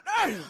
damn.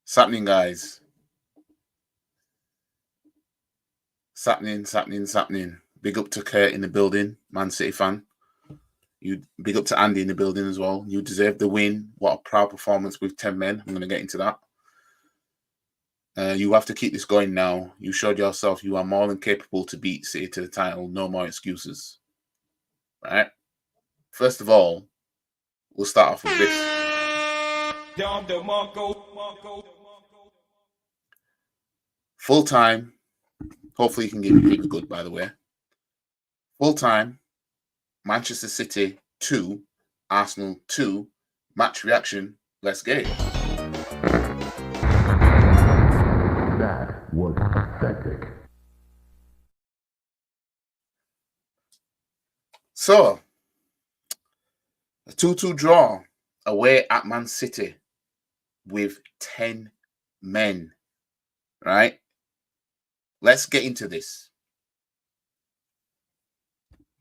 What's happening, guys? Happening. Big up to Kurt in the building, Man City fan. You big up to Andy in the building as well. You deserve the win. What a proud performance with 10 men. I'm going to get into that. You have to keep this going now. You showed yourself you are more than capable to beat City to the title. No more excuses. Right? First of all, we'll start off with this. Full time. Hopefully you can give me good, by the way. Full time. Manchester City 2, Arsenal 2. Match reaction. Let's get it. That was pathetic. So, a 2-2 draw away at Man City with 10 men. Right? Let's get into this.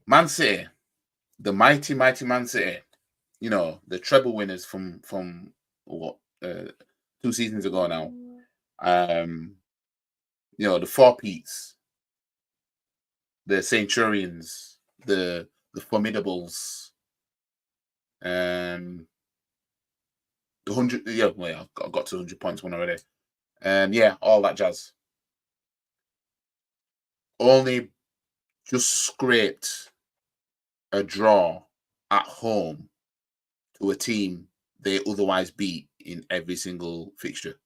Man City, the mighty Man City, you know, the treble winners from what 2 seasons ago now. You know, the Four-Peats, the Centurions, the Formidables, the 100. Yeah, well, I got to 100 points one already. Yeah, all that jazz. Only just scraped a draw at home to a team they otherwise beat in every single fixture.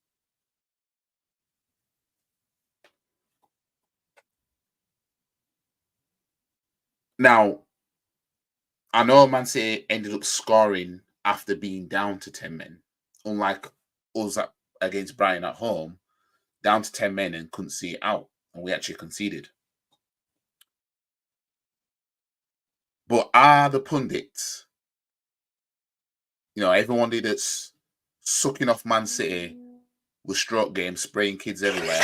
Now, I know Man City ended up scoring after being down to 10 men, unlike us against Brighton at home, down to 10 men and couldn't see it out, and we actually conceded. But are the pundits, everybody that's sucking off Man City with stroke games, spraying kids everywhere,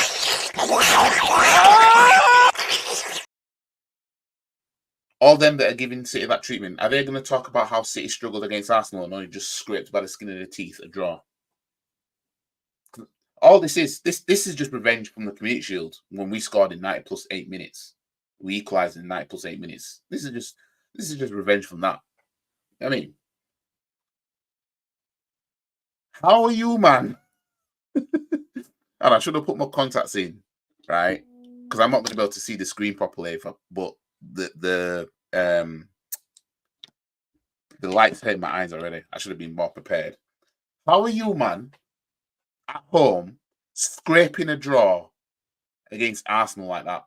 all them that are giving City that treatment, are they going to talk about how City struggled against Arsenal and only just scraped by the skin of their teeth a draw? All this is just revenge from the Community Shield when we scored in 90 plus 8 minutes. We equalised in 90 plus 8 minutes. This is just revenge from that. I mean, how are you, man? And I should have put my contacts in, right? Because I'm not going to be able to see the screen properly. But the lights hit my eyes already. I should have been more prepared. How are you, man? At home, scraping a draw against Arsenal like that.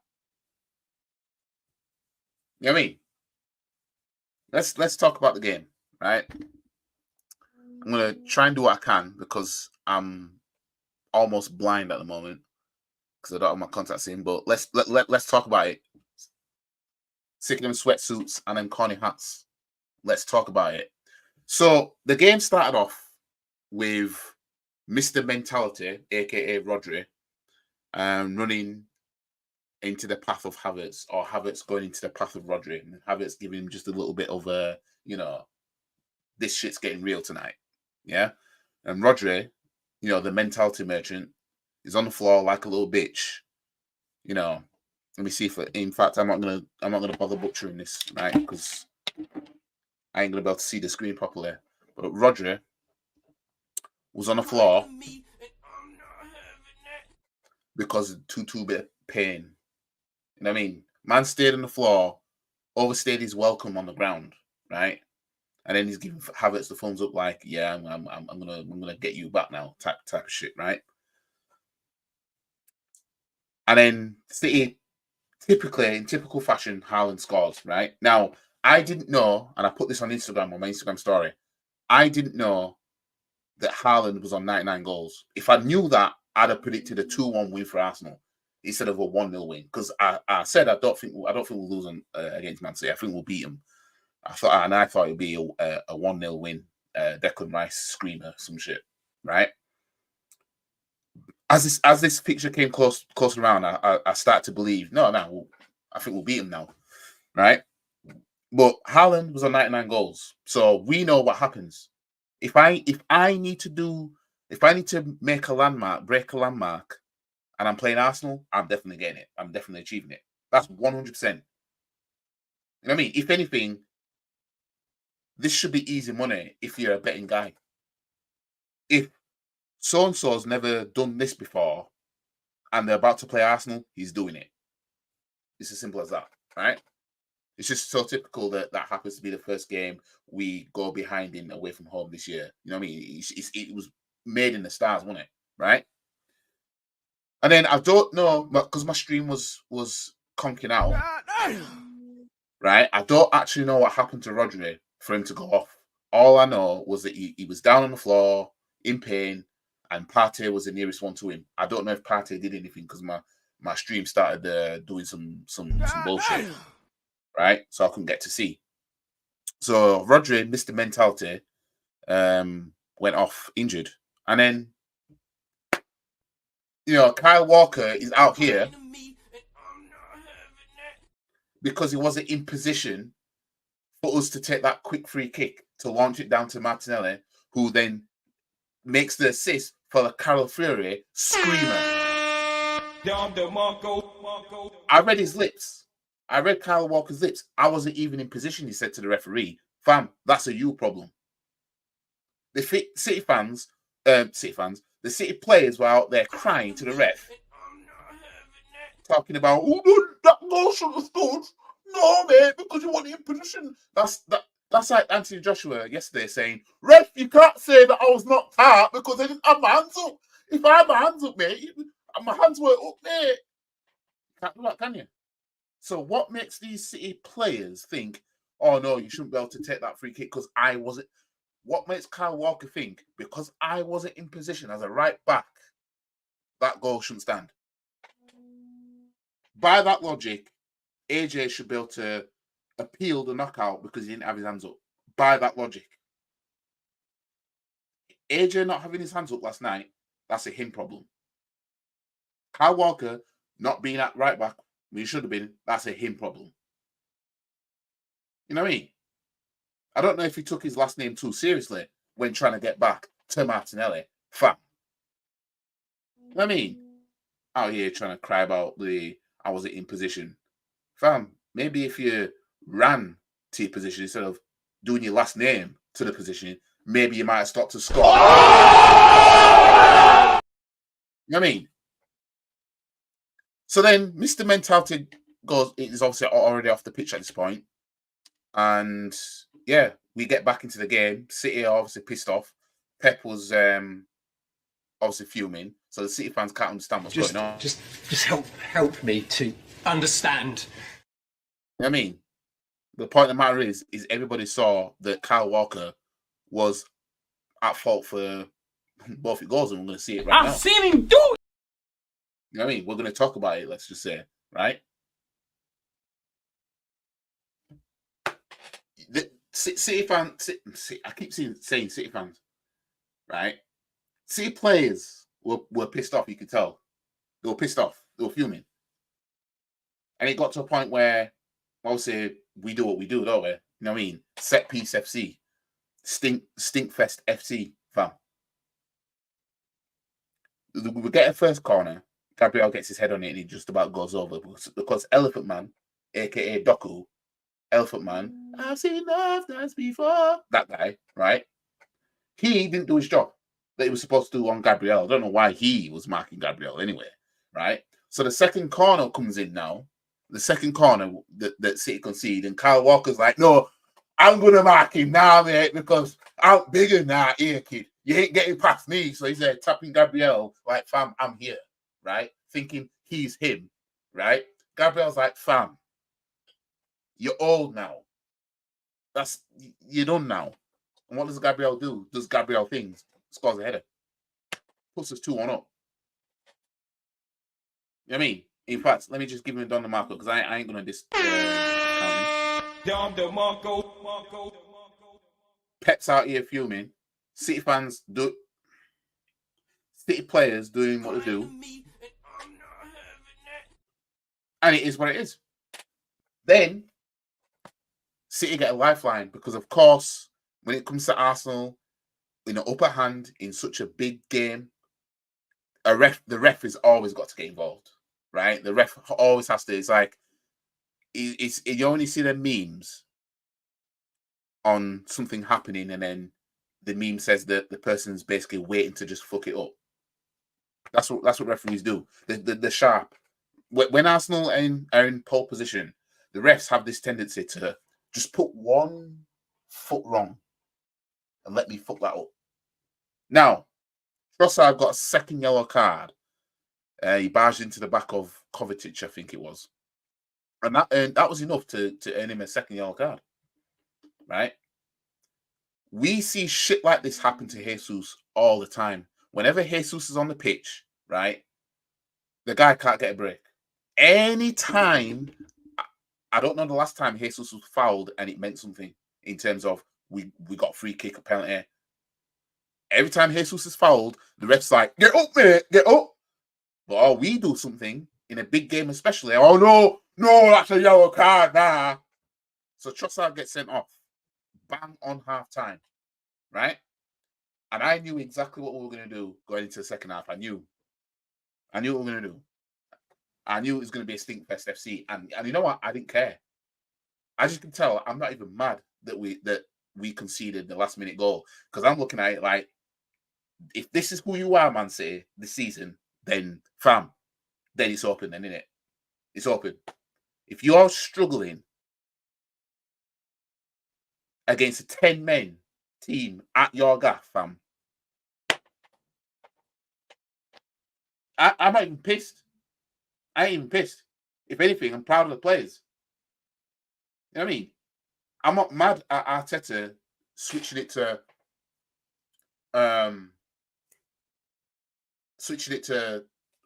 You know what I mean? Let's talk about the game, right? I'm gonna try and do what I can because I'm almost blind at the moment because I don't have my contacts in. But let's talk about it. Sick of them sweatsuits and them corny hats. Let's talk about it. So the game started off with Mr. Mentality, aka Rodri, running into the path of Havertz, or Havertz going into the path of Rodri, and Havertz giving him just a little bit of a, this shit's getting real tonight. Yeah. And Rodri, the mentality merchant, is on the floor like a little bitch. Let me see if, in fact, I'm not gonna bother butchering this, right? Because I ain't gonna be able to see the screen properly. But Rodri was on the floor because of 2-2-bit pain. You know what I mean? Man stayed on the floor, overstayed his welcome on the ground, right? And then he's giving Havertz the thumbs up, like, yeah, I'm gonna get you back now, type of shit, right? And then City, typically in typical fashion, Haaland scores, right? Now, I didn't know, and I put this on Instagram, on my Instagram story, I didn't know that Haaland was on 99 goals. If I knew that, I'd have predicted a 2-1 win for Arsenal instead of a 1-0 win. Because I said I don't think we'll lose against Man City. I think we'll beat them. I thought it'd be a 1-0 win. Declan Rice screamer, some shit, right? As this picture came close around, I started to believe, no, I think we'll beat them now, right? But Haaland was on 99 goals, so we know what happens. If I need to make a landmark, break a landmark, and I'm playing Arsenal, I'm definitely getting it. I'm definitely achieving it. That's 100%. You know what I mean? If anything, this should be easy money if you're a betting guy. If so-and-so's never done this before and they're about to play Arsenal, he's doing it. It's as simple as that, right? It's just so typical that happens to be the first game we go behind in away from home this year. You know what I mean? It was made in the stars, wasn't it? Right? And then I don't know, because my stream was conking out. Right? I don't actually know what happened to Rodri for him to go off. All I know was that he was down on the floor in pain, and Partey was the nearest one to him. I don't know if Partey did anything because my stream started doing some bullshit. Right? So I couldn't get to see. So Rodri, Mr. Mentality, went off injured. And then, Kyle Walker is out here because he wasn't in position for us to take that quick free kick to launch it down to Martinelli, who then makes the assist for the Carol Fury screamer. I read his lips. I read Kyle Walker's lips. I wasn't even in position, he said to the referee. Fam, that's a you problem. The City fans, the City players were out there crying to the ref. Talking about, oh, that goal should have scored. No, mate, because you weren't in position. That's like Anthony Joshua yesterday saying, ref, you can't say that I was knocked out because I didn't have my hands up. If I had my hands up, mate, my hands were up, mate. Can't do that, can you? So what makes these City players think, oh no, you shouldn't be able to take that free kick because I wasn't? What makes Kyle Walker think, because I wasn't in position as a right back, that goal shouldn't stand? By that logic, AJ should be able to appeal the knockout because he didn't have his hands up. By that logic. AJ not having his hands up last night, that's a him problem. Kyle Walker not being at right back when he should have been, that's a him problem. You know what I mean? I don't know if he took his last name too seriously when trying to get back to Martinelli. Fam. You know what I mean? Out here trying to cry about I wasn't in position. Fam, maybe if you ran to your position instead of doing your last name to the position, maybe you might have stopped to score. You know what I mean? So then Mr. Mentality is obviously already off the pitch at this point. And yeah, we get back into the game. City are obviously pissed off. Pep was obviously fuming. So the City fans can't understand what's going on. Just help me to understand. You know what I mean? The point of the matter is everybody saw that Kyle Walker was at fault for both the goals, and we're going to see it right now. I've seen him do it. You know what I mean? We're going to talk about it, let's just say, right? The City fans, I keep saying City fans, right? City players were pissed off, you could tell. They were pissed off. They were fuming. And it got to a point where, obviously, we do what we do, don't we? You know what I mean? Set piece FC. Stinkfest FC, fam. We get a first corner. Gabriel gets his head on it and he just about goes over because Elephant Man, aka Doku, Elephant Man, I've seen love dance before. That guy, right? He didn't do his job that he was supposed to do on Gabriel. I don't know why he was marking Gabriel anyway, right? So the second corner comes in now. The second corner that City concede, and Kyle Walker's like, no, I'm going to mark him now, mate, because I'm bigger now, here, kid. You ain't getting past me. So he's there tapping Gabriel like, fam, I'm here, right? Thinking he's him, right? Gabriel's like, fam, you're old now. You're done now. And what does Gabriel do? Does Gabriel things? Scores a header. Puts us 2-1 up. You know what I mean? In fact, let me just give him a Don DeMarco because I ain't going to Pep's out here fuming. City fans do. City players doing what they do. And it is what it is. Then, City get a lifeline because, of course, when it comes to Arsenal, in the upper hand in such a big game, the ref has always got to get involved, right? The ref always has to. It's like, you only see the memes on something happening, and then the meme says that the person's basically waiting to just fuck it up. That's what referees do. The sharp. When Arsenal are in pole position, the refs have this tendency to just put one foot wrong and let me fuck that up. Now, Trossard got a second yellow card. He barged into the back of Kovacic, I think it was. And that was enough to earn him a second yellow card. Right? We see shit like this happen to Jesus all the time. Whenever Jesus is on the pitch, right, the guy can't get a break. Anytime, I don't know the last time Jesus was fouled and it meant something in terms of we got free kick, a penalty. Every time Jesus is fouled, the ref's like, get up, mate, get up. But we do something in a big game especially, oh no, that's a yellow card, nah. So Trossard gets sent off. Bang on half time, right? And I knew exactly what we were going to do going into the second half. I knew what we were going to do. I knew it was going to be a Stinkfest FC. And you know what? I didn't care. As you can tell, I'm not even mad that we conceded the last minute goal. Because I'm looking at it like, if this is who you are, Man City, this season, then fam, then it's open then, isn't it? It's open. If you're struggling against a 10-men team at your gaff, fam, I'm not even pissed. I ain't even pissed. if anything, I'm proud of the players. You know what I mean? I'm not mad at Arteta switching it to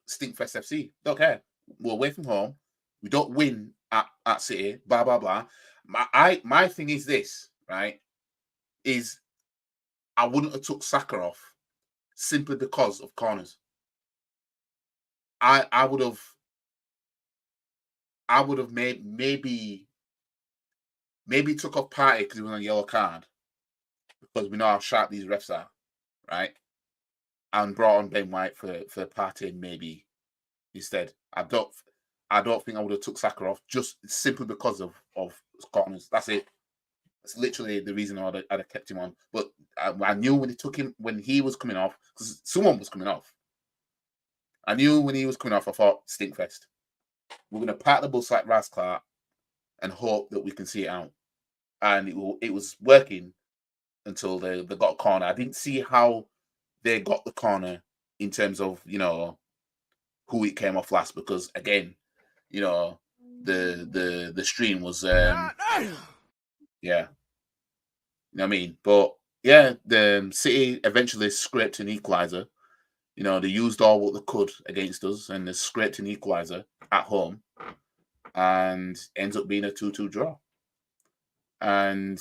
Stinkfest FC. Don't care. We're away from home. We don't win at City. Blah blah blah. My thing is this, right? Is I wouldn't have took Saka off simply because of corners. I would have maybe took off Partey because he was on a yellow card, because we know how sharp these refs are, right? And brought on Ben White for Partey maybe instead. I don't think I would have took Saka off just simply because of corners. That's it. That's literally the reason I'd have kept him on. But I knew when he was coming off, because someone was coming off. I knew when he was coming off, I thought, Stinkfest. We're going to pack the bus like Ras Clark and hope that we can see it out. And it was working until they got a corner. I didn't see how they got the corner in terms of, who it came off last, because, again, the stream was... yeah. You know what I mean? But, yeah, the City eventually scraped an equaliser. They used all what they could against us, and they scraped an equaliser at home, and ends up being a 2-2 draw. And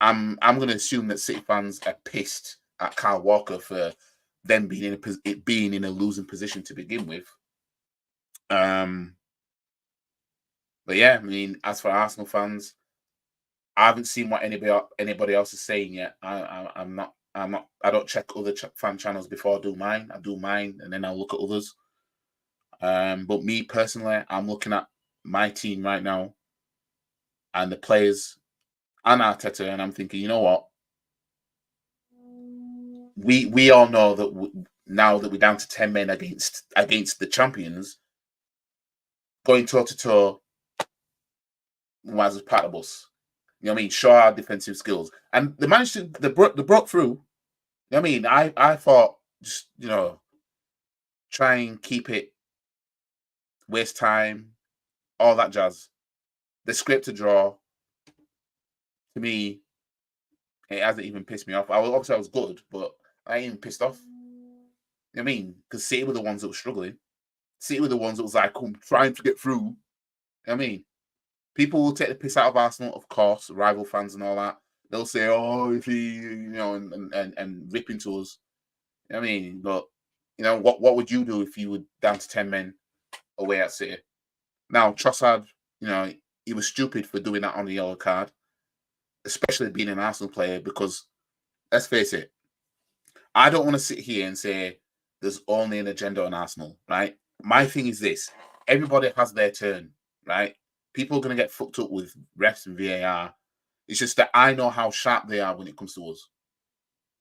I'm going to assume that City fans are pissed at Kyle Walker for them being in a losing position to begin with. But yeah, I mean, as for Arsenal fans, I haven't seen what anybody else is saying yet. I don't check other fan channels before I do mine. I do mine and then I'll look at others. But me personally, I'm looking at my team right now and the players and Arteta, and I'm thinking, you know what? We all know that now that we're down to 10 men against the champions, going toe to toe was a part of us. You know what I mean? Show our defensive skills, and they managed to. They broke through. You know what I mean? I thought just try and keep it, waste time, all that jazz. The script to draw. To me, it hasn't even pissed me off. I was good, but I ain't even pissed off. You know what I mean? Because City were the ones that were struggling. City were the ones that was like, I'm trying to get through. You know what I mean? People will take the piss out of Arsenal, of course, rival fans and all that. They'll say, oh, if he, and rip into us. You know what I mean? But, what would you do if you were down to 10 men away at City? Now, Trossard, he was stupid for doing that on the yellow card, especially being an Arsenal player, because, let's face it, I don't want to sit here and say there's only an agenda on Arsenal, right? My thing is this. Everybody has their turn, right? People are going to get fucked up with refs and VAR. It's just that I know how sharp they are when it comes to us.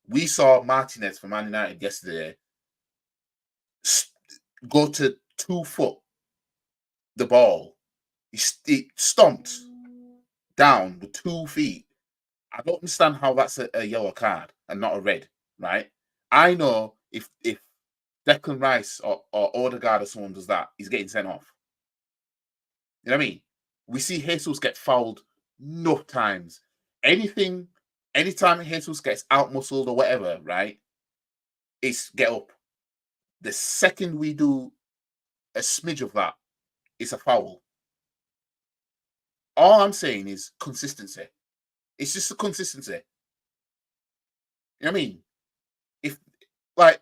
We saw Martinez for Man United yesterday go to 2 foot the ball. He stomped down with 2 feet. I don't understand how that's a yellow card and not a red, right? I know if Declan Rice or Odegaard or someone does that, he's getting sent off. You know what I mean? We see Jesus get fouled enough times. Anytime Jesus gets out-muscled or whatever, right, it's get up. The second we do a smidge of that, it's a foul. All I'm saying is consistency. It's just a consistency. You know what I mean?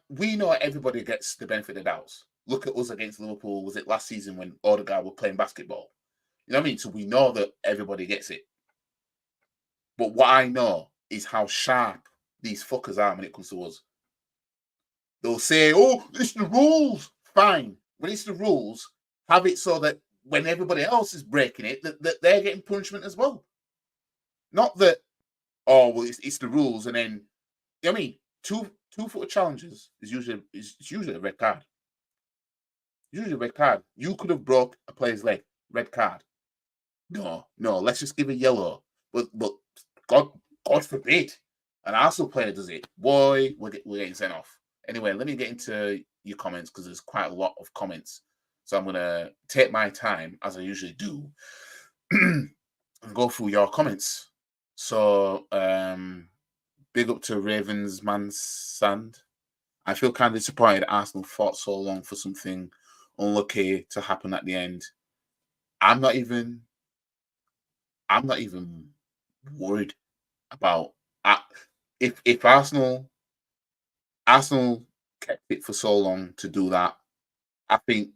We know everybody gets the benefit of the doubts. Look at us against Liverpool. Was it last season when Odegaard were playing basketball? You know what I mean? So we know that everybody gets it. But what I know is how sharp these fuckers are when it comes to us. They'll say, oh, it's the rules. Fine. When it's the rules, have it so that when everybody else is breaking it, that they're getting punishment as well. Not that, oh, well, it's the rules, and then, you know what I mean? Two-foot challenges is usually a red card. Usually a red card. You could have broke a player's leg. Red card. No. Let's just give a yellow. But God forbid an Arsenal player does it. Boy, we're getting sent off. Anyway, let me get into your comments because there's quite a lot of comments. So I'm going to take my time, as I usually do, and go through your comments. So, big up to Ravens Man Sand. I feel kind of disappointed Arsenal fought so long for something unlucky to happen at the end. I'm not even worried about if Arsenal kept it for so long to do that. I think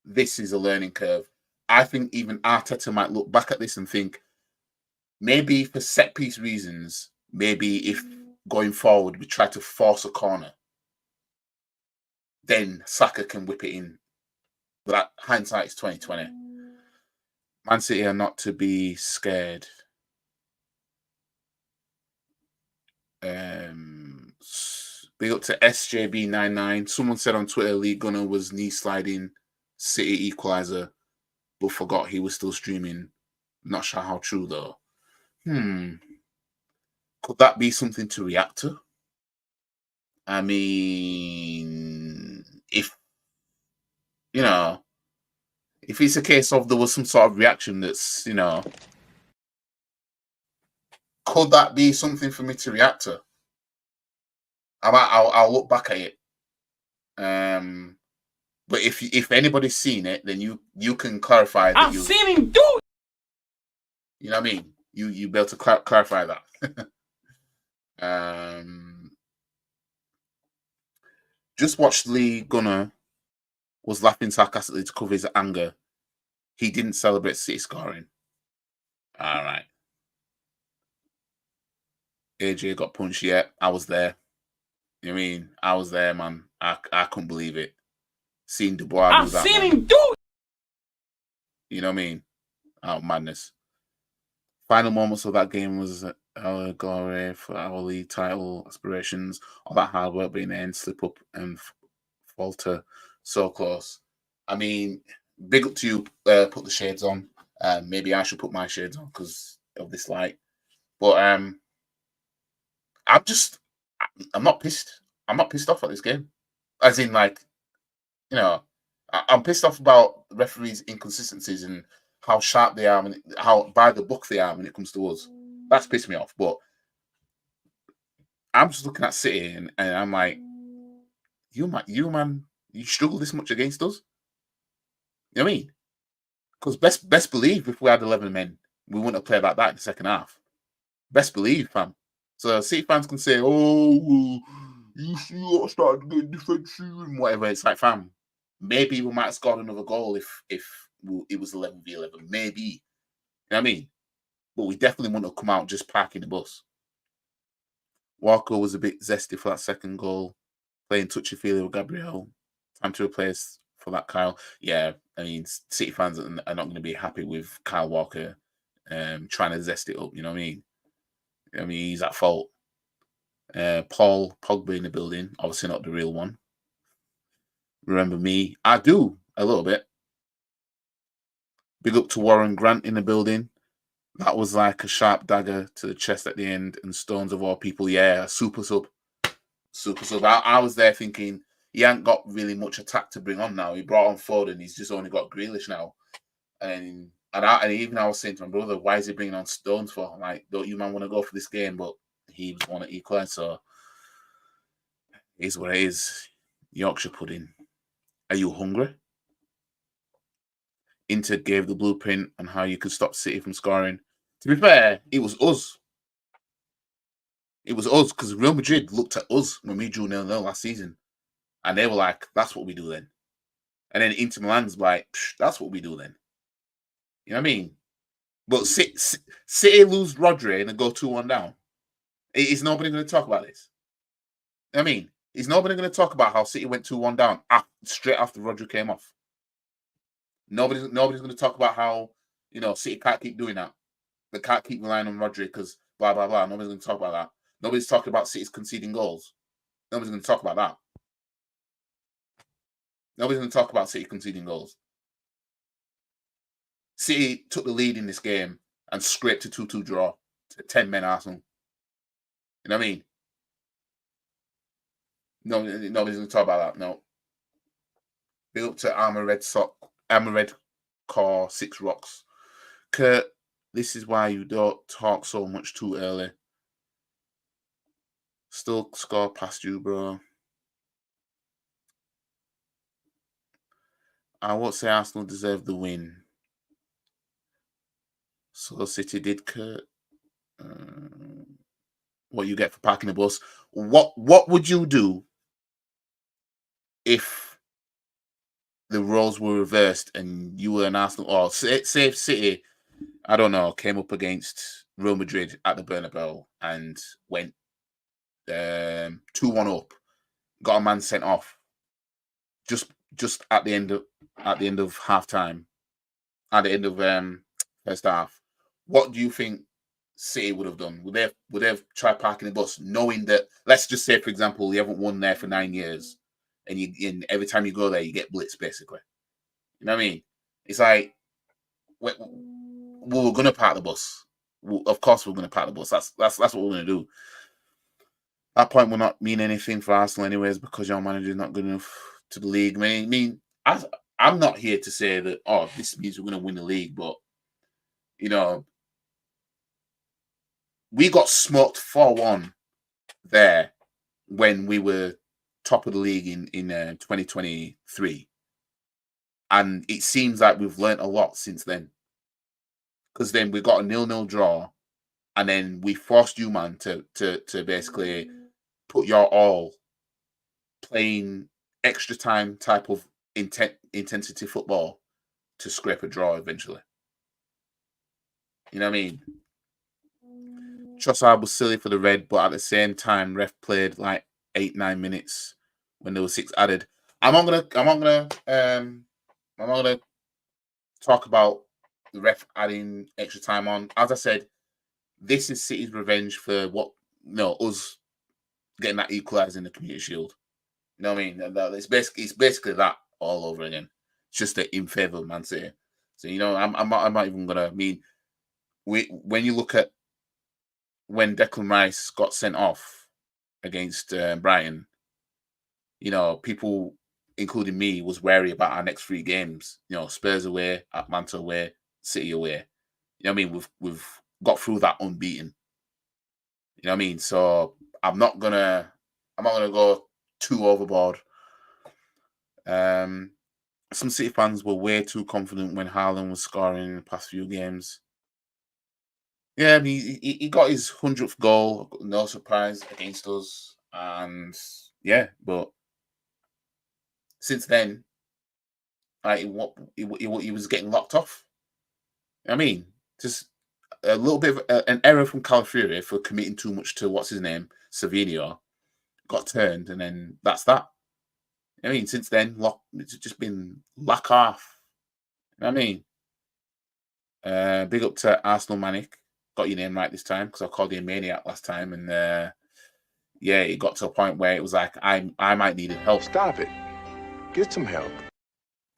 this is a learning curve. I think even Arteta might look back at this and think maybe for set piece reasons, maybe if going forward we try to force a corner, then Saka can whip it in. But that hindsight is 2020. Man City are not to be scared. Big up to SJB99. Someone said on Twitter Lee Gunner was knee sliding City equalizer, but forgot he was still streaming. Not sure how true though. Could that be something to react to? I mean, if it's a case of there was some sort of reaction that's, could that be something for me to react to? I'll look back at it. But if anybody's seen it, then you can clarify that. I've seen him do it. You know what I mean? You be able to clarify that. Just watched Lee Gunner was laughing sarcastically to cover his anger. He didn't celebrate City scoring. All right. AJ got punched. Yeah, I was there. You know what I mean? I was there, man. I couldn't believe it. Seeing Dubois do that. I've seen him do it. You know what I mean? Oh, madness. Final moments of that game was our glory for our league title aspirations. All that hard work being there and slip up and falter so close. I mean, big up to you. Put the shades on. Maybe I should put my shades on because of this light. But I'm not pissed. I'm not pissed off at this game. As in, like, I'm pissed off about referees' inconsistencies and how sharp they are and how by the book they are when it comes to us. That's pissed me off. But I'm just looking at City and I'm like, you man, you struggle this much against us? You know what I mean? Because best believe if we had 11 men, we wouldn't have played like that in the second half. Best believe, fam. So City fans can say, oh, you see what started getting defensive and whatever. It's like, fam, maybe we might have scored another goal if it was 11v11. Maybe. You know what I mean? But we definitely wouldn't have come out just parking the bus. Walker was a bit zesty for that second goal. Playing touchy-feely with Gabriel. Time to replace for that Kyle. Yeah, I mean, City fans are not going to be happy with Kyle Walker trying to zest it up. You know what I mean? He's at fault. Paul Pogba in the building. Obviously not the real one. Remember me? I do, a little bit. Big up to Warren Grant in the building. That was like a sharp dagger to the chest at the end. And Stones of all people, yeah, super sub. Super sub. I was there thinking he ain't got really much attack to bring on now. He brought on Foden. He's just only got Grealish now. And even I was saying to my brother, why is he bringing on Stones for? I'm like, don't you man want to go for this game? But he was one to equalize. So it is what it is. Yorkshire pudding. Are you hungry? Inter gave the blueprint on how you could stop City from scoring. To be fair, it was us. It was us because Real Madrid looked at us when we drew 0-0 last season. And they were like, that's what we do then. And then Inter Milan's like, that's what we do then. You know what I mean? But City lose Rodri and then go 2-1 down. Is nobody going to talk about this? I mean, is nobody going to talk about how City went 2-1 down straight after Rodri came off? Nobody's going to talk about how, City can't keep doing that. They can't keep relying on Rodri because blah, blah, blah. Nobody's going to talk about that. Nobody's talking about City's conceding goals. Nobody's going to talk about that. Nobody's going to talk about City conceding goals. City took the lead in this game and scraped a 2-2 draw to 10 men Arsenal. You know what I mean? No, nobody's going to talk about that. No. Big up to Armor Red Core 6 Rocks. Kurt, this is why you don't talk so much too early. Still score past you, bro. I won't say Arsenal deserved the win. So City did, Kurt. What you get for parking the bus. What would you do if the roles were reversed and you were an Arsenal, or say City, I don't know, came up against Real Madrid at the Bernabeu and went 2-1 up, got a man sent off just at the end of half time, at the end of first half. What do you think City would have done? Would they have tried parking the bus, knowing that, let's just say, for example, you haven't won there for 9 years, and every time you go there, you get blitzed, basically. You know what I mean? It's like, we're going to park the bus. Of course, we're going to park the bus. That's what we're going to do. That point will not mean anything for Arsenal, anyways, because your manager is not good enough to the league. I mean, I'm not here to say that, oh, this means we're going to win the league, but you know, we got smoked 4-1 there when we were top of the league in 2023. And it seems like we've learnt a lot since then. Because then we got a 0-0 draw, and then we forced you, man, to basically put your all playing extra time type of intensity football to scrape a draw eventually. You know what I mean? Trossard was silly for the red, but at the same time, ref played like 8-9 minutes when there was 6 added. I'm not gonna talk about the ref adding extra time on. As I said, this is City's revenge for us getting that equaliser in the Community Shield. You know what I mean? It's basically that all over again. It's just that in favour of Man City. So I'm not even gonna when you look at when Declan Rice got sent off against Brighton, people, including me, was wary about our next 3 games. Spurs away, Atlanta away, City away. You know what I mean? We've got through that unbeaten. You know what I mean? So I'm not gonna go too overboard. Some City fans were way too confident when Haaland was scoring in the past few games. Yeah, I mean, he got his 100th goal, no surprise, against us. And yeah, but since then, he was getting locked off. I mean, just a little bit of an error from Calafiori for committing too much to what's his name, Savinho, got turned, and then that's that. I mean, since then, it's just been lack off. You know what I mean? Big up to Arsenal Manic. Got your name right this time, because I called you a maniac last time, and yeah, it got to a point where it was like I might need help. Stop it. Get some help.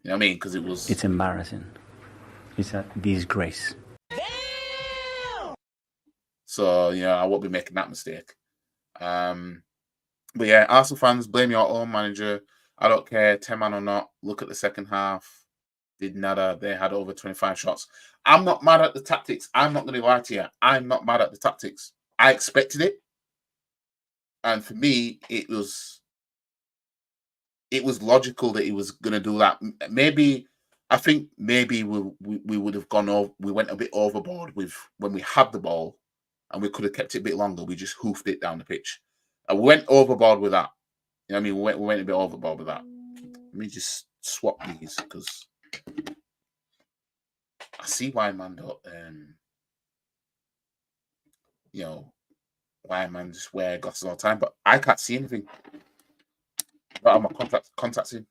You know what I mean? Because it's embarrassing. It's a disgrace. So I won't be making that mistake. But yeah, Arsenal fans, blame your own manager. I don't care, 10-man or not. Look at the second half. Did nada. They had over 25 shots. I'm not mad at the tactics. I'm not going to lie to you. I'm not mad at the tactics. I expected it. And for me, it was logical that he was going to do that. I think maybe we would have gone over. We went a bit overboard with when we had the ball, and we could have kept it a bit longer. We just hoofed it down the pitch. And we went overboard with that. You know what I mean? We went a bit overboard with that. Let me just swap these, because I see why man don't, why man just wear glasses all the time, but I can't see anything. I don't have my contacts in.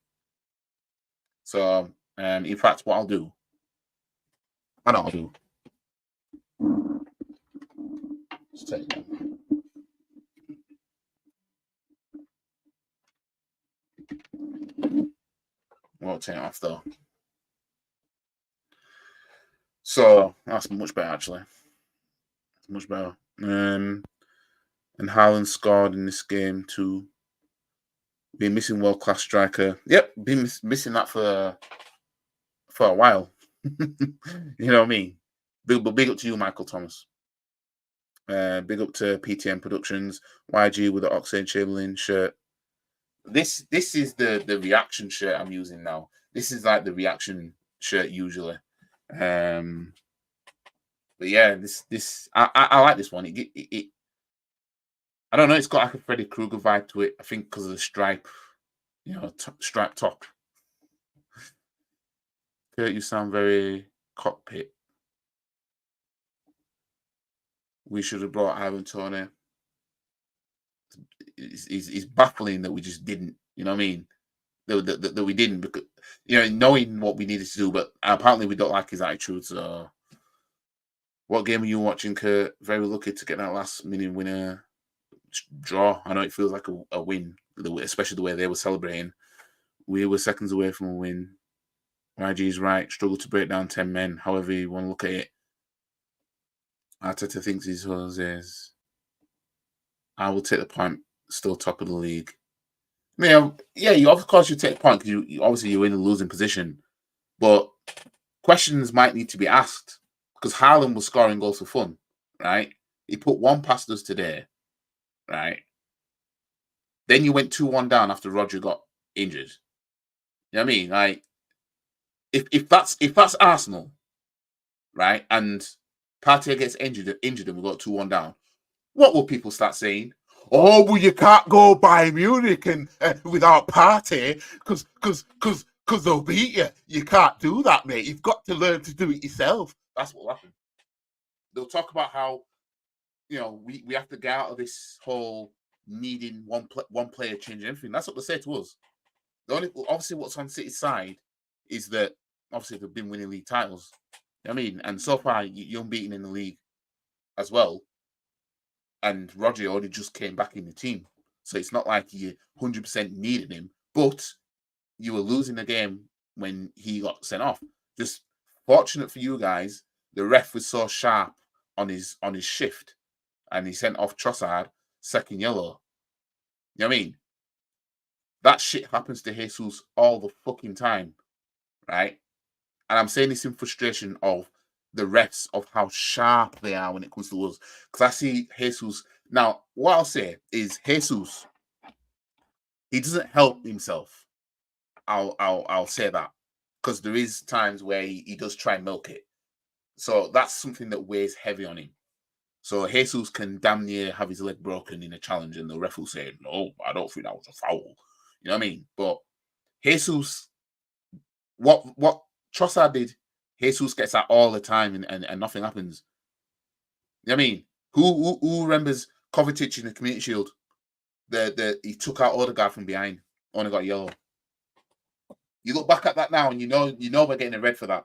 So, in fact, what I'll do, just take that. Won't turn it off though. So that's much better, actually. It's much better. And Haaland scored in this game too. Been missing world-class striker. Yep, been missing that for a while. You know what I mean? Big up to you, Michael Thomas. Big up to PTM Productions, YG with the Oxlade Chamberlain shirt. This is the reaction shirt I'm using now. This is like the reaction shirt usually. But yeah, this I like this one. It I don't know. It's got like a Freddy Krueger vibe to it. I think because of the stripe, stripe top. Kurt, you sound very cockpit. We should have brought Ivan Toney. It's baffling that we just didn't. You know what I mean? That we didn't, because knowing what we needed to do, but apparently we don't like his attitude. So, what game are you watching, Kurt? Very lucky to get that last minute winner draw. I know it feels like a win, especially the way they were celebrating. We were seconds away from a win. YG's right. Struggled to break down 10 men. However you want to look at it. Arteta thinks he's Jose's. I will take the point. Still top of the league. Yeah, you of course you take the point because you obviously you're in a losing position, but questions might need to be asked because Haaland was scoring goals for fun, right? He put one past us today, right? Then you went 2-1 down after Roger got injured. You know what I mean? Like, if that's Arsenal, right, and Partey gets injured and we got 2-1 down, what will people start saying? Oh, well, you can't go Bayern Munich and without Partey because they'll beat you. You can't do that, mate. You've got to learn to do it yourself. That's what will happen. They'll talk about how we have to get out of this whole needing one player changing everything. That's what they say to us. Obviously what's on City's side is that obviously they've been winning league titles. You know what I mean? And so far you're unbeaten in the league as well. And Roger already just came back in the team. So it's not like you 100% needed him, but you were losing the game when he got sent off. Just fortunate for you guys, the ref was so sharp on his shift and he sent off Trossard, second yellow. You know what I mean? That shit happens to Jesus all the fucking time, right? And I'm saying this in frustration of the refs, of how sharp they are when it comes to us. Because I see Jesus. Now, what I'll say is Jesus, he doesn't help himself. I'll say that. Because there is times where he does try and milk it. So that's something that weighs heavy on him. So Jesus can damn near have his leg broken in a challenge and the ref will say, no, I don't think that was a foul. You know what I mean? But Jesus, what Trossard did, Jesus gets that all the time and nothing happens. You know what I mean? Who remembers Kovacic in the Community Shield? He took out Odegaard from behind, only got yellow. You look back at that now and you know we're getting a red for that.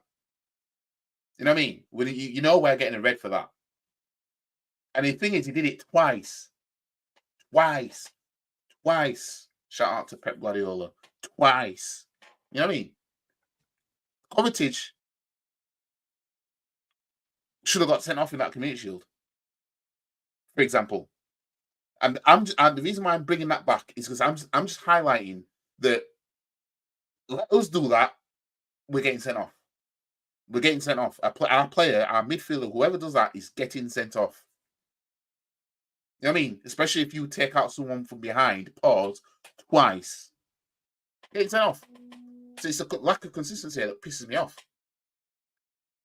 You know what I mean? You know we're getting a red for that. And the thing is, he did it twice. Shout out to Pep Guardiola. Twice. You know what I mean? Kovacic should have got sent off in that Community Shield, for example. And the reason why I'm bringing that back is because I'm just highlighting that. Let us do that. We're getting sent off. We're getting sent off. Our player, our midfielder, whoever does that is getting sent off. You know what I mean? Especially if you take out someone from behind, pause, twice. Getting sent off. So it's a lack of consistency that pisses me off.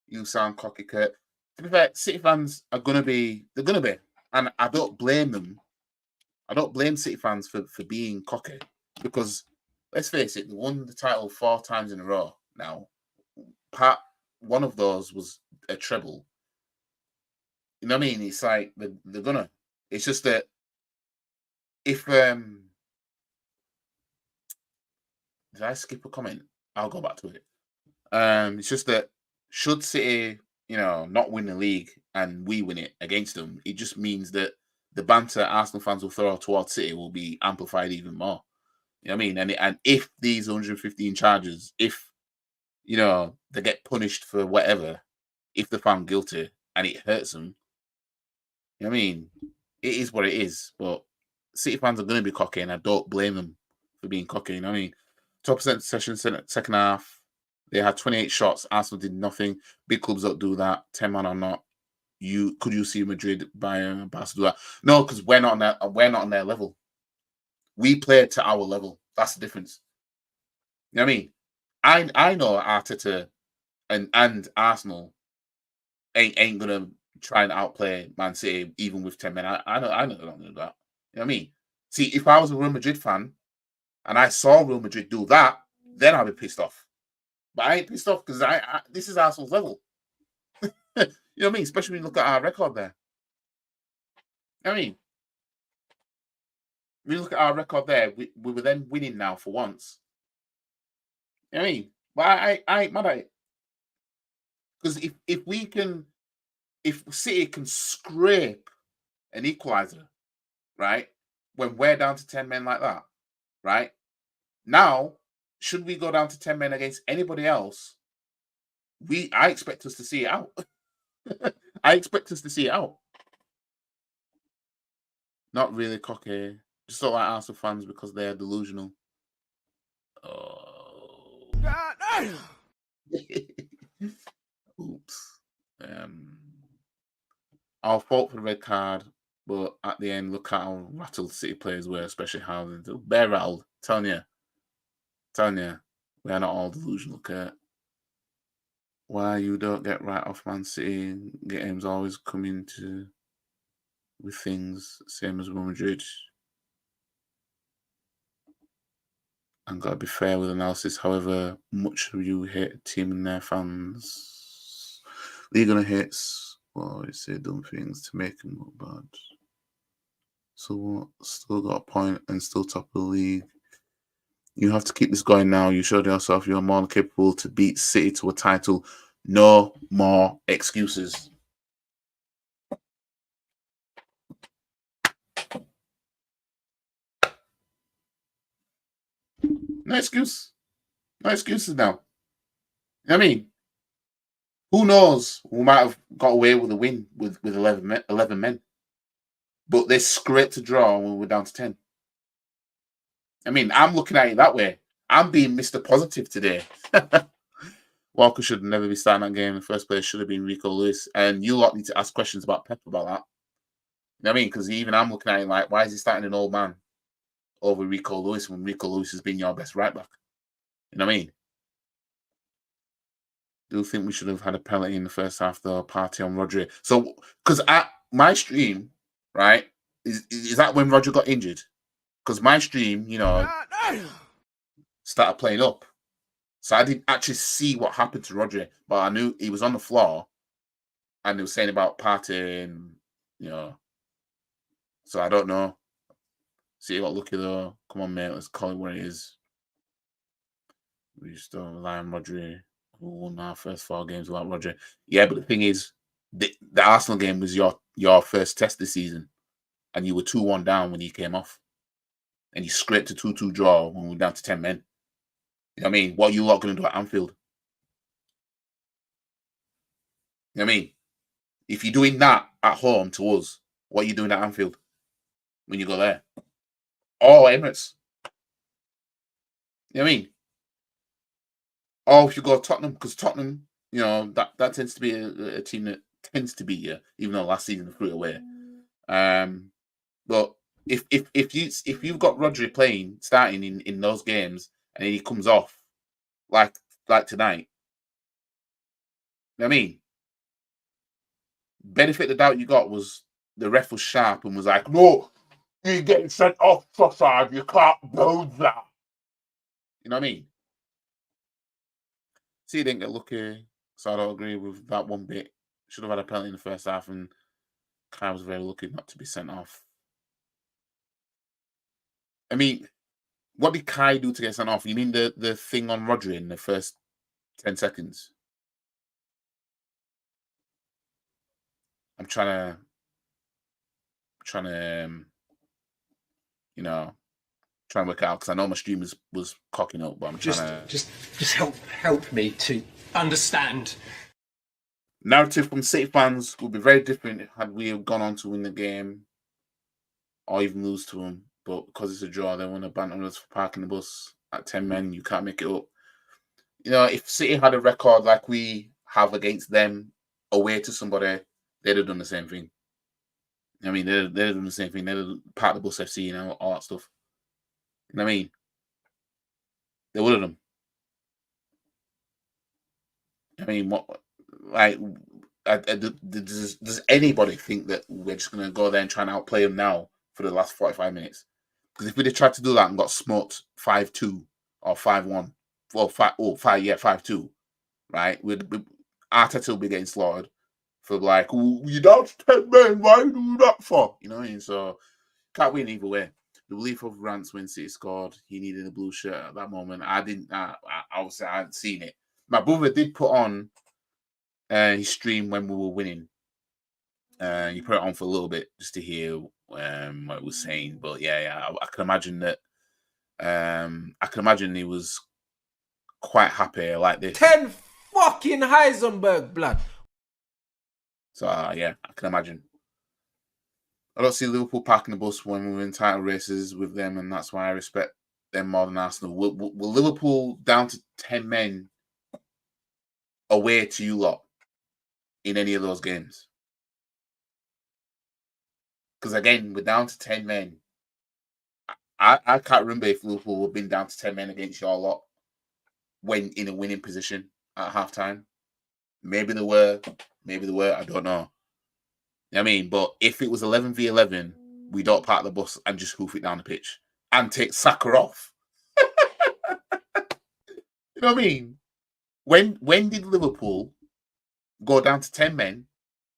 You sound cocky, Kurt. To be fair, City fans are going to be, and I don't blame them. I don't blame City fans for being cocky because, let's face it, they won the title 4 times in a row now. One of those was a treble. You know what I mean? It's like they're gonna. It's just that if did I skip a comment? I'll go back to it. It's just that should City, not win the league and we win it against them, it just means that the banter Arsenal fans will throw towards City will be amplified even more. You know what I mean? And if these 115 charges, if they get punished for whatever, if they're found guilty and it hurts them, you know what I mean? It is what it is. But City fans are going to be cocky, and I don't blame them for being cocky. You know what I mean? 12% session second half. They had 28 shots. Arsenal did nothing. Big clubs don't do that. 10 man or not. Could you see Madrid, Bayern, Barca do that? No, because we're not on their level. We played to our level. That's the difference. You know what I mean? I know Arteta and Arsenal ain't gonna try and outplay Man City even with 10 men. I know they're not gonna do that. You know what I mean? See, if I was a Real Madrid fan and I saw Real Madrid do that, then I'd be pissed off. But I ain't pissed off because this is Arsenal's level. You know what I mean? Especially when you look at our record there. You know what I mean? When you look at our record there, we were then winning now for once. You know what I mean? But I ain't mad at it. Because if City can scrape an equaliser, right, when we're down to 10 men like that, right, now, should we go down to 10 men against anybody else, I expect us to see it out. I expect us to see it out. Not really cocky. Just don't like Arsenal fans because they're delusional. Oh. Oops. I'll fault for the red card, but at the end, look at how rattled City players were, especially how they're rattled. Telling you, we are not all delusional, Kurt. Why you don't get right off Man City? Games always coming with things same as Real Madrid. And gotta be fair with analysis. However much you hate a team and their fans, League gonna hits. Well, always say dumb things to make them look bad. So what? Still got a point and still top of the league. You have to keep this going now. You showed yourself you're more than capable to beat City to a title. No more excuses. No excuse. No excuses now. You know what I mean? Who knows? We might have got away with a win with 11 men. But they scraped a draw when we were down to 10. I mean, I'm looking at it that way. I'm being Mr. Positive today. Walker should never be starting that game in the first place. Should have been Rico Lewis. And you lot need to ask questions about Pep about that. You know what I mean? Because even I'm looking at it like, why is he starting an old man over Rico Lewis when Rico Lewis has been your best right back? You know what I mean? Do you think we should have had a penalty in the first half, though? Party on Rodri. So, because at my stream, right, is that when Rodri got injured? Because my stream, you know, started playing up. So I didn't actually see what happened to Rodri, but I knew he was on the floor and they were saying about Partey and, you know. So I don't know. See, you got lucky though. Come on, mate. Let's call it what it is. We still rely on Rodri. We won our first 4 games without Rodri. Yeah, but the thing is, the Arsenal game was your first test this season. And you were 2-1 down when he came off. And you scraped a 2-2 draw when we were down to 10 men. You know what I mean? What are you lot going to do at Anfield? You know what I mean? If you're doing that at home to us, what are you doing at Anfield when you go there? Or Emirates? You know what I mean? Or if you go to Tottenham, because Tottenham, you know, that tends to be a team that tends to beat you, even though last season they threw it away. But if you've got Rodri playing, starting in those games, and then he comes off like tonight, you know what I mean? Benefit of the doubt you got was the ref was sharp and was like, no, you're getting sent off, Trossard, you can't do that. You know what I mean? See, he didn't get lucky, so I don't agree with that one bit. Should have had a penalty in the first half, and Kai was very lucky not to be sent off. I mean, what did Kai do to get sent off? You mean the thing on Rodri in the first 10 seconds? I'm trying to you know, trying to work out because I know my stream was cocking up, but I'm trying to just help me to understand. Narrative from City fans would be very different had we have gone on to win the game or even lose to them. but because it's a draw, they want to banter us for parking the bus at 10 men. You can't make it up. You know, if City had a record like we have against them away to somebody, they'd have done the same thing. I mean, they'd have done the same thing. They'd have parked the bus FC, you know, all that stuff. You know what I mean? They would have done. I mean, what, like, does anybody think that we're just going to go there and try and outplay them now for the last 45 minutes? Because if we'd have tried to do that and got smoked 5-2 or 5-1, well, 5-2, right? Arteta will be getting slaughtered for like, oh, you down to 10 men, why you do that for? You know what I mean? So, can't win either way. The relief of Rance when City scored, he needed a blue shirt at that moment. I obviously I hadn't seen it. My brother did put on his stream when we were winning. He put it on for a little bit just to hear what it was saying. But yeah, I can imagine that. I can imagine he was quite happy like this. 10 fucking Heisenberg, blood. So yeah, I can imagine. I don't see Liverpool parking the bus when we win title races with them, and that's why I respect them more than Arsenal. Will Liverpool down to 10 men away to you lot in any of those games? Because again, we're down to 10 men. I can't remember if Liverpool have been down to 10 men against your lot when in a winning position at halftime. Maybe they were, I don't know. I mean, but if it was 11v11, we don't park the bus and just hoof it down the pitch and take Saka off. You know what I mean? When did Liverpool go down to 10 men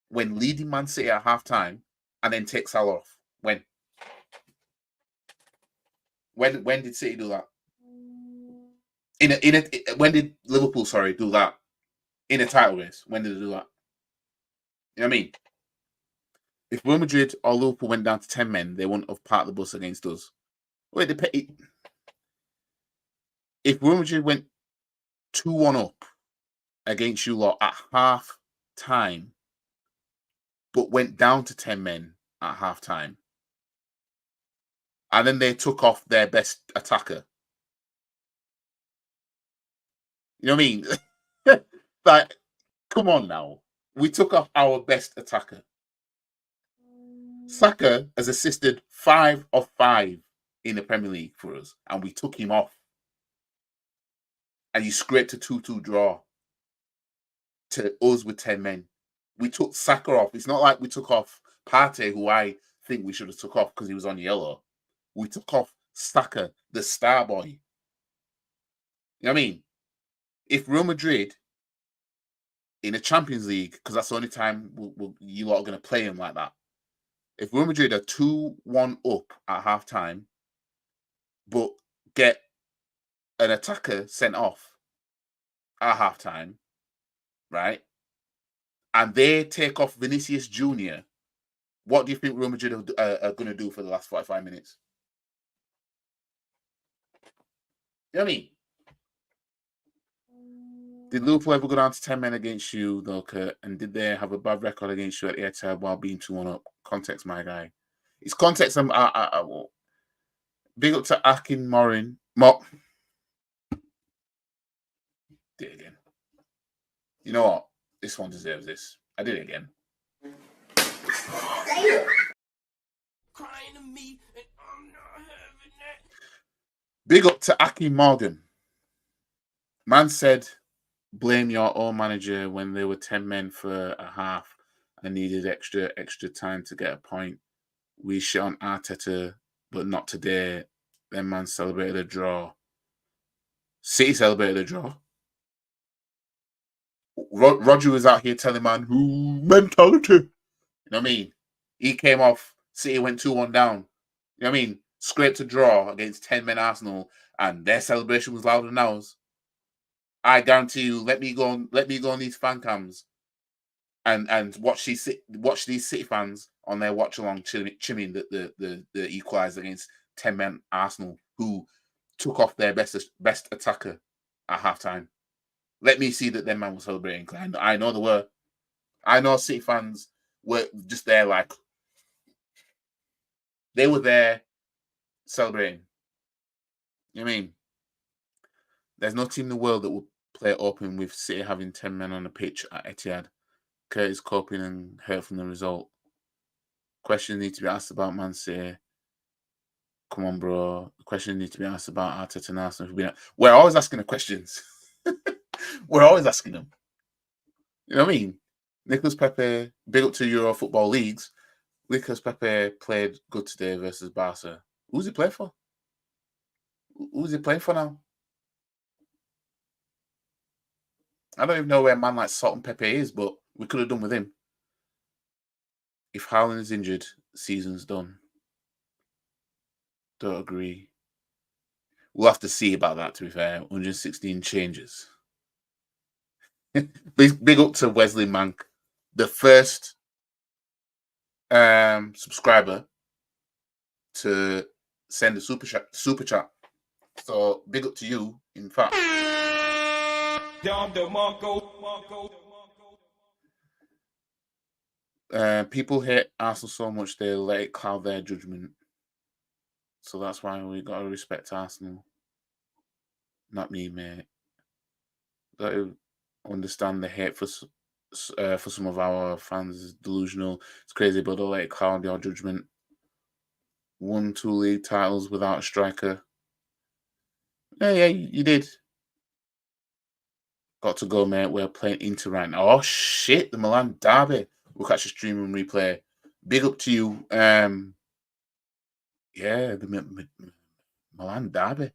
when leading Man City at halftime and then take Salah off? When did City do that? When did Liverpool, do that in a title race? When did they do that? You know what I mean? If Real Madrid or Liverpool went down to 10 men, they wouldn't have parked the bus against us. Wait, if Real Madrid went 2-1 up against you lot at half time, but went down to 10 men at half time, and then they took off their best attacker. You know what I mean? Like, come on now. We took off our best attacker. Saka has assisted 5 of 5 in the Premier League for us, and we took him off. And you scraped a 2-2 draw to us with 10 men. We took Saka off. It's not like we took off Partey, who I think we should have took off because he was on yellow. We took off Saka, the star boy. You know what I mean? If Real Madrid in a Champions League, because that's the only time you lot are going to play him like that. If Real Madrid are 2-1 up at half time, but get an attacker sent off at half time, right? And they take off Vinicius Jr., what do you think Real Madrid are going to do for the last 45 minutes? You know what I mean? Did Liverpool ever go down to 10 men against you, though, Kurt? And did they have a bad record against you at Etihad while being 2-1 up? Context, my guy. It's context. Big up to Akin Morin. Did it again. You know what? This one deserves this. I did it again. Crying to me, and I'm not having that. Big up to Akin Morgan. Man said, blame your own manager when they were 10 men for a half and needed extra time to get a point. We shit on Arteta, but not today. Then man celebrated a draw. City celebrated a draw. Roger was out here telling man who mentality. You know what I mean? He came off. City went 2-1 down. You know what I mean? Scraped a draw against 10 men Arsenal, and their celebration was louder than ours. I guarantee you. Let me go on these fan cams, and watch these City fans on their watch along chiming the equaliser against 10 men Arsenal, who took off their best attacker at halftime. Let me see that them man was celebrating. I know they were. I know City fans were just there, like they were there celebrating. You know what I mean? There's no team in the world that will play open with City having 10 men on the pitch at Etihad. Curtis coping and hurt from the result. Questions need to be asked about Man City. Come on, bro. Questions need to be asked about Arteta and Arsenal. We're always asking the questions. We're always asking them. You know what I mean? Nicholas Pepe, big up to Euro football leagues. Nicholas Pepe played good today versus Barca. Who's he playing for? Who's he playing for now? I don't even know where a man like Salt and Pepe is, but we could have done with him. If Haaland is injured, season's done. Don't agree. We'll have to see about that, to be fair. 116 changes. Big up to Wesley Mank, the first subscriber to send a super chat. So big up to you, in fact. People hate Arsenal so much they let it cloud their judgment. So that's why we got to respect Arsenal. Not me, mate. Got to understand the hate for some of our fans is delusional. It's crazy, but don't let it cloud your judgment. 1-2 league titles without a striker. Yeah, you did. Got to go, mate. We're playing Inter right now. Oh shit, the Milan derby. We'll catch a stream and replay. Big up to you. Yeah, the Milan derby.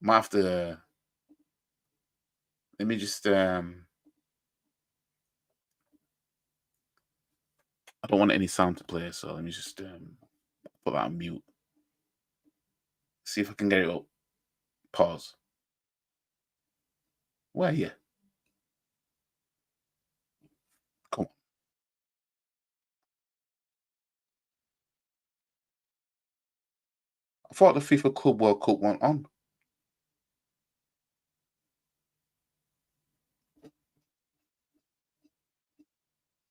Might have to. Let me just. I don't want any sound to play, so let me just put that on mute. See if I can get it up. Pause. Where are you? Come on. I thought the FIFA Club World Cup went on.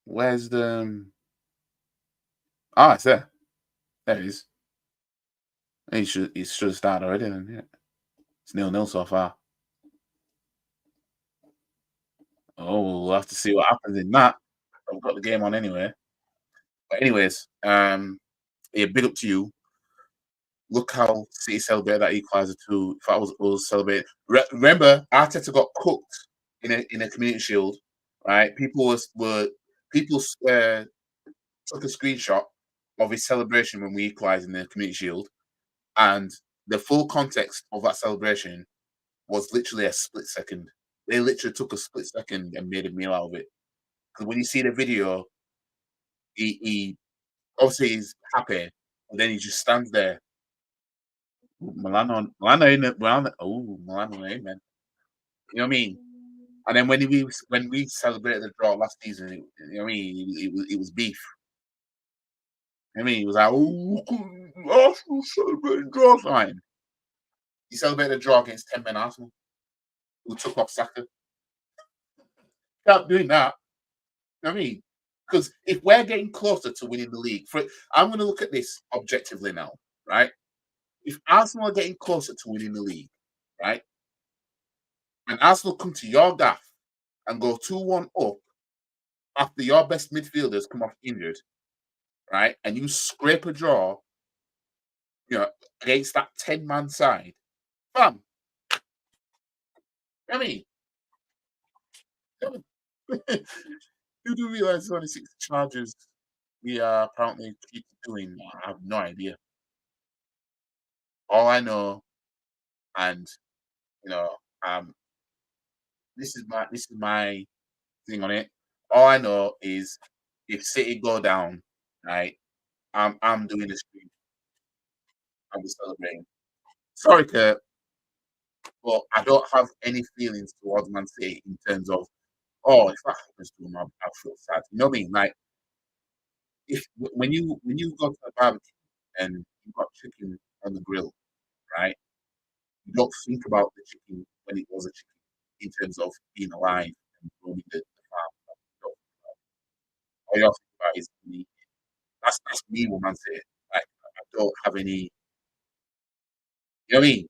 Where's the... Ah, it's there. There it is. He should have started already then, yeah. It's 0-0 so far. Oh, we'll have to see what happens in that. I've got the game on anyway. But anyways, yeah, big up to you. Look how City celebrated that equaliser too. If that was us celebrating. Remember, Arteta got cooked in a Community Shield, right? People took a screenshot of his celebration when we equalised in the Community Shield, and the full context of that celebration was literally a split second. They literally took a split second and made a meal out of it. Because when you see the video, he obviously he's happy, and then he just stands there. Milano, amen. You know what I mean? And then when we celebrated the draw last season, you know what I mean? It was beef. I mean, he was like, Arsenal celebrating draw time. He celebrated a draw against 10 men Arsenal, who took off Saka. Stop doing that. You know what I mean? Because if we're getting closer to winning the league, I'm going to look at this objectively now, right? If Arsenal are getting closer to winning the league, right? And Arsenal come to your gaff and go 2-1 up after your best midfielders come off injured, right? And you scrape a draw, against that 10-man side, fam. I mean, you do realize there's only 6 charges we are apparently keep doing. I have no idea. All I know, and this is my thing on it. All I know is if City go down, right, I'm doing the stream. I'll be celebrating. Sorry, Kurt, but I don't have any feelings towards Man City in terms of, if that happens to him, I'll feel sad. You know what I mean? Like, when you go to the barbecue and you've got chicken on the grill, right? You don't think about the chicken when it was a chicken in terms of being alive and growing the farm. All you think about is me. That's me with Man City. Like, I don't have any. You know what I mean?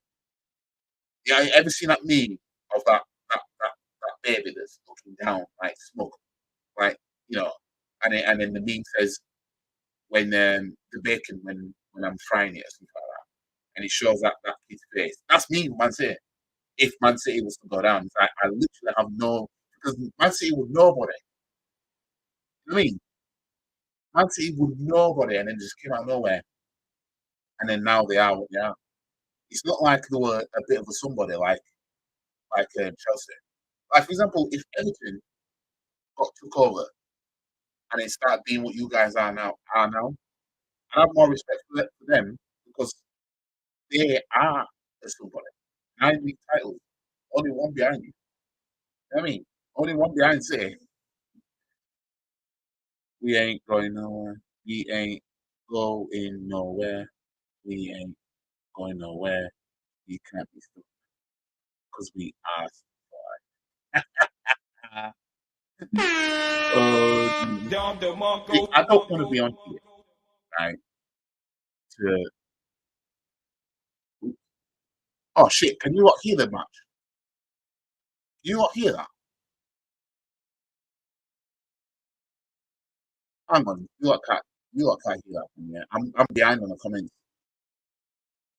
Yeah, you ever seen that meme of that baby that's looking down like smoke, like and then the meme says when the bacon when I'm frying it or something like that, and it shows that kid's face. That's me, Man City. If Man City was to go down, it's like, I literally have no because Man City would nobody. You know what I mean? Man City would nobody, and then just came out of nowhere, and then now they are what they are. It's not like they were a bit of a somebody like Chelsea. Like for example, if Everton got took over and it started being what you guys are now, I have more respect for them because they are a somebody. 9 league titles, only one behind you. You know what I mean, only one behind City. We ain't going nowhere. We ain't going nowhere. We ain't going nowhere. We can't be stopped because we are. See, I don't want to be on here, right? To oh shit! Can you not hear the match? Can you not hear that? Hang on, you lot can't hear that from here. I'm behind on the comments.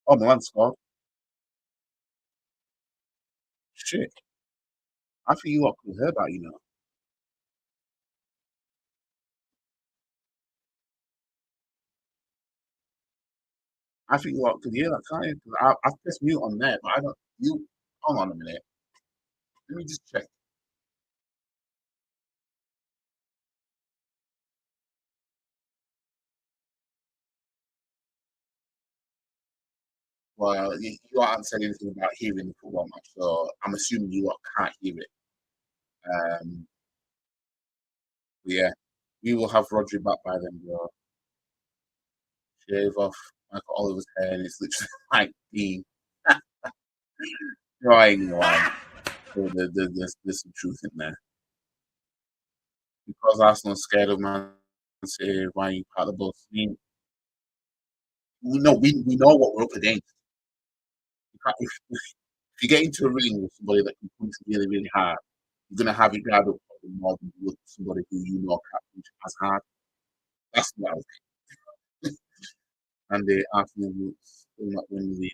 Oh, Milan scored. Shit, I think you lot could hear that, you know. I think you lot could hear that, can't you? 'Cause I've pressed mute on there, but I don't. You, hold on a minute. Let me just check. Well, you haven't said anything about hearing the football match, so I'm assuming you lot can't hear it. Um, but yeah, we will have Rodri back by then, bro. Shave off Michael Oliver's hair, and it's literally like the drawing line. So there's some truth in there. Because Arsenal's scared of Man City, why you part of the bus? I mean, we know what we're up against. If you get into a ring with somebody that can punch really, really hard, you're gonna have your guard up more than you would somebody who you know can't punch as hard. That's what I was and the Arsenal will still not win the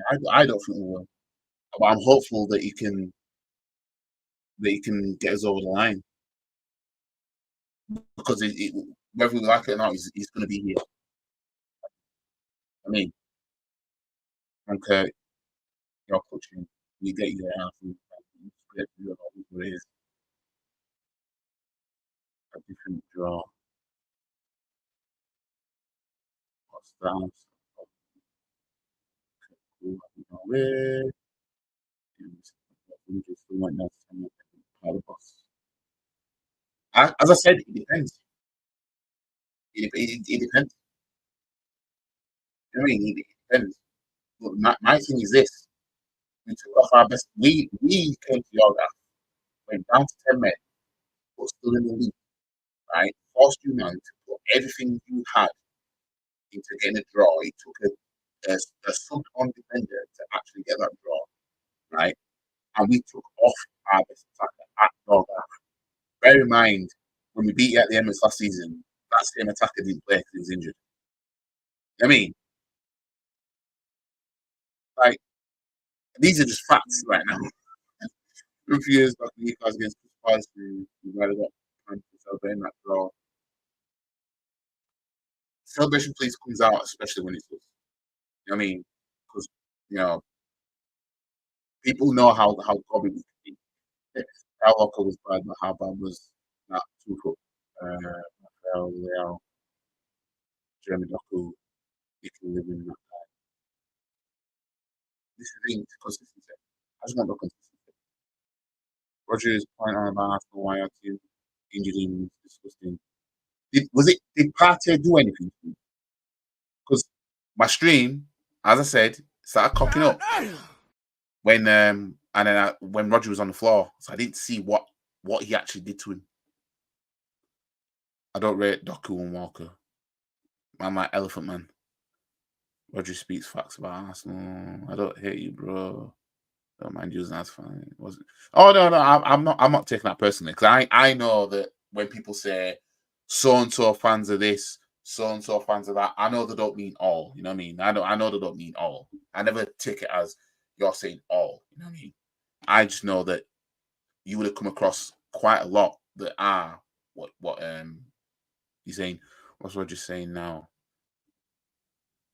I don't think we will. But I'm hopeful that he can get us over the line. Because whether we like it or not, he's gonna be here. I mean, okay, you're coaching, you get your Arsenal, it is a different draw. What's that? Where? As I said, it depends. It depends. I mean, it depends. But my thing is this: we took off our best. We came to Yoga, went down to 10 men, but still in the league, right? Forced you man to put everything you had into getting a draw. It took a sub on defender to actually get that draw, right? And we took off our best attacker at Yoga. Bear in mind, when we beat you at the Emirates last season, that same attacker didn't play because he was injured. I mean, like, these are just facts right now. A few years back, Newcastle against Spurs, we rather got time to celebrate that draw. Celebration please comes out, especially when it's us. You know what I mean? Because, you know, people know how gobby we can be. Our local was bad, but how bad was that Tuchel, Rafael Leao, Jeremy Doku, you can live in that. This is the thing, it's consistency. I just want the consistency. Rogers' point on about Arsenal, why our team injured him is disgusting. Did Partey do anything? Because my stream, as I said, started cocking up when when Roger was on the floor, so I didn't see what he actually did to him. I don't rate Doku and Walker. I'm like Elephant Man. Roger speaks facts about Arsenal. I don't hate you, bro. Don't mind using that. Fine. It wasn't. Oh no, no, I'm not. I'm not taking that personally because I know that when people say so and so fans of this, so and so fans of that, I know they don't mean all. You know what I mean? I know they don't mean all. I never take it as you're saying all. You know what I mean? I just know that you would have come across quite a lot that are what he's saying. What's Roger saying now?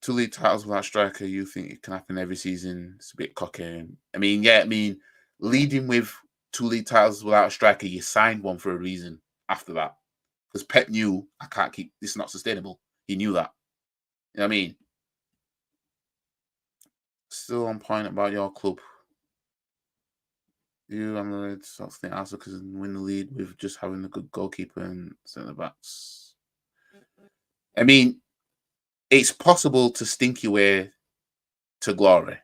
2 league titles without striker, you think it can happen every season? It's a bit cocky. I mean, yeah, I mean, leading with 2 league titles without a striker, you signed one for a reason after that. Because Pep knew I can't keep this is not sustainable. He knew that. You know what I mean? Still on point about your club. I'm the sort of thing also because win the league with just having a good goalkeeper and centre backs. I mean, it's possible to stink your way to glory.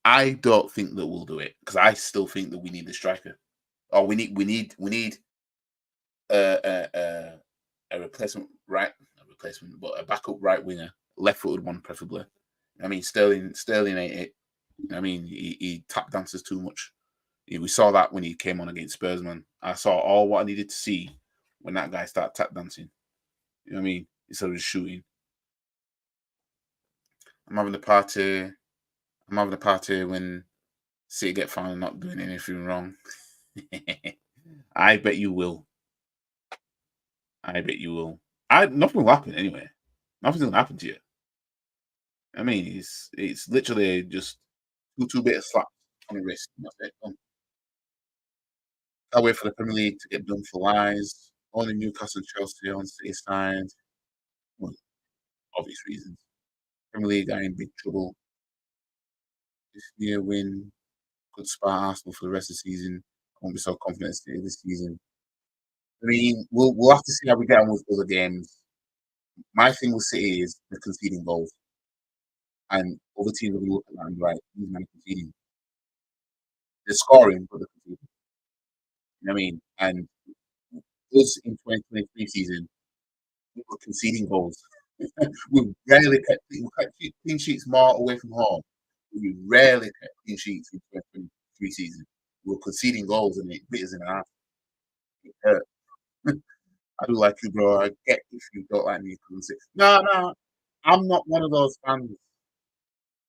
I don't think that we'll do it because I still think that we need a striker. Or we need a replacement but a backup right winger, left-footed one preferably. I mean, Sterling ain't it. I mean, he tap dances too much. We saw that when he came on against Spurs, man. I saw all what I needed to see when that guy started tap dancing. You know what I mean? Instead of just shooting. I'm having a party when City get found not doing anything wrong. I bet you will. Nothing will happen anyway. Nothing's gonna happen to you. I mean, it's literally just two bit of slaps on the wrist. And that's it. Done. Can't wait for the Premier League to get done for lies. Only Newcastle and Chelsea on City side. Well, obvious reasons. Premier League are in big trouble. This year win could spar Arsenal for the rest of the season. I won't be so confident this season. I mean, we'll have to see how we get on with other games. My thing with City is the conceding goals. And other teams will be looking at them right, these men are conceding. They're scoring, but they're conceding. You know what I mean? And us in 2023 season, we were conceding goals. we kept clean sheets more away from home. We rarely kept clean sheets in 2023 season. We were conceding goals and it bit us in the ass. It hurt. I do like you, bro. I get if you don't like me. No, I'm not one of those fans.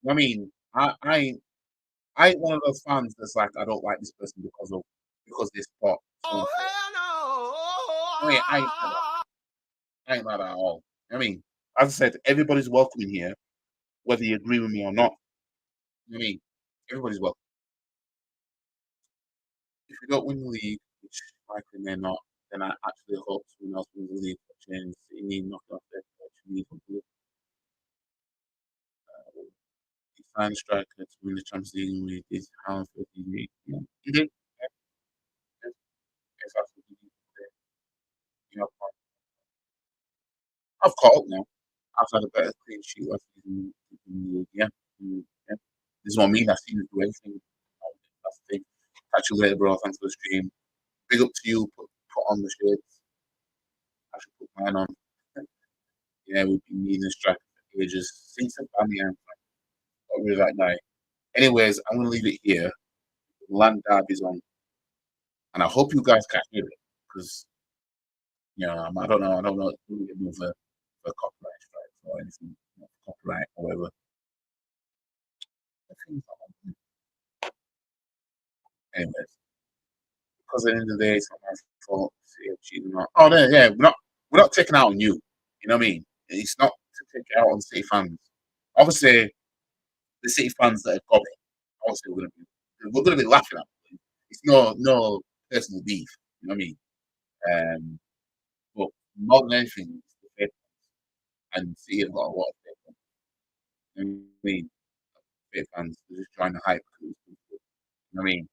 I mean, I ain't one of those fans that's like I don't like this person because they support. Oh, hell I mean, I ain't like that at all. I mean, as I said, everybody's welcome in here, whether you agree with me or not. I mean, everybody's welcome. If we don't win the league, which likely may not, then I actually hope someone else wins the league for change. City need knocking off their coach. He signed a striker to win the Champions League with his hand for the league. Yeah. He did. Yeah. Yes, that's what he did. You know, I've caught up now. I've had a better clean sheet last season. Yeah. Yeah. This is what I mean. I've seen him do everything. That's the thing. Catch you later, bro. Thanks for the stream. Big up to you. Put on the shades. I should put mine on. Yeah, we've been needing a striker for ages. Since the family, I'm got rid of that guy. Anyways, I'm going to leave it here. Land Derby's on. And I hope you guys can hear it. Because, you know, I don't know. Move a copyright strike or anything. Copyright or whatever. Anyways. Because at the end of the day, it's not my fault. City or not. Oh, yeah, we're not taking out on you. You know what I mean? It's not to take it out on City fans. Obviously, the City fans that have got it, obviously we're gonna be laughing at them. It's no personal beef. You know what I mean? But more than anything, it's the faith and City have got a lot of faith fans. You know what I mean? Faith fans are just trying to hype. You know what I mean?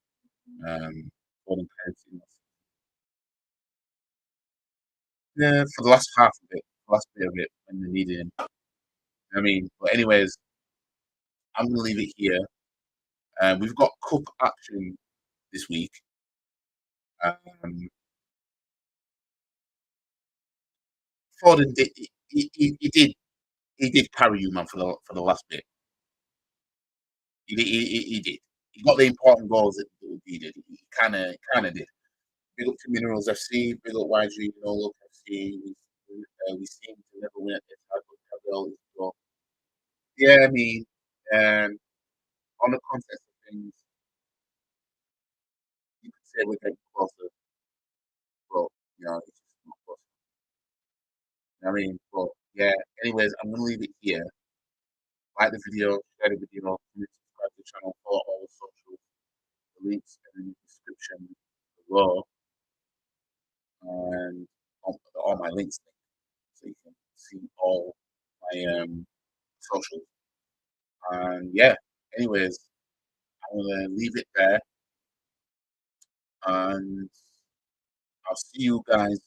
Golden Parents, yeah, for the last half of it, the last bit of it when they needed him. I mean, but anyways, I'm going to leave it here. We've got cup action this week. Foden did he did carry you, man, for the last bit. He did. He got the important goals that he did. He kind of did. Big up to Minerals FC, big up YG, local FC. We seem to never win at this type of level. Yeah, I mean, on the context of things, you could say we're getting closer, but it's just not close. I mean, but yeah. Anyways, I'm gonna leave it here. Like the video, share the video, subscribe to the channel, follow all the socials. The links in the description below, and all my links, so you can see all my socials. And yeah, anyways, I'm gonna leave it there, and I'll see you guys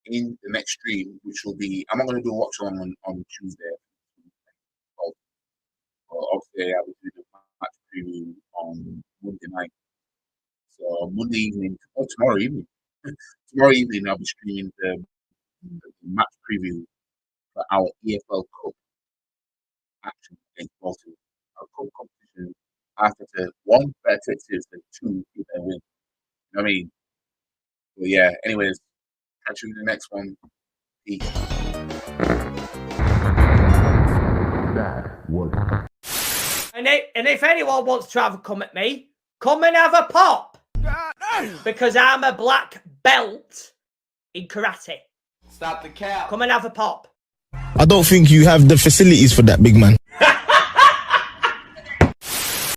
in the next stream, which will be, I'm not gonna do a watch along on Tuesday. Well, obviously, I will do the match preview on Monday night. So Monday evening, or tomorrow evening. Tomorrow evening, I'll be streaming the match preview for our EFL Cup action against Bolton. Our cup competition after the one better to than two if they win. You know what I mean? But yeah, anyways, catch you in the next one. Peace. That was And if anyone wants to have a come at me, come and have a pop. Because I'm a black belt in karate. Stop the cap. Come and have a pop. I don't think you have the facilities for that, big man.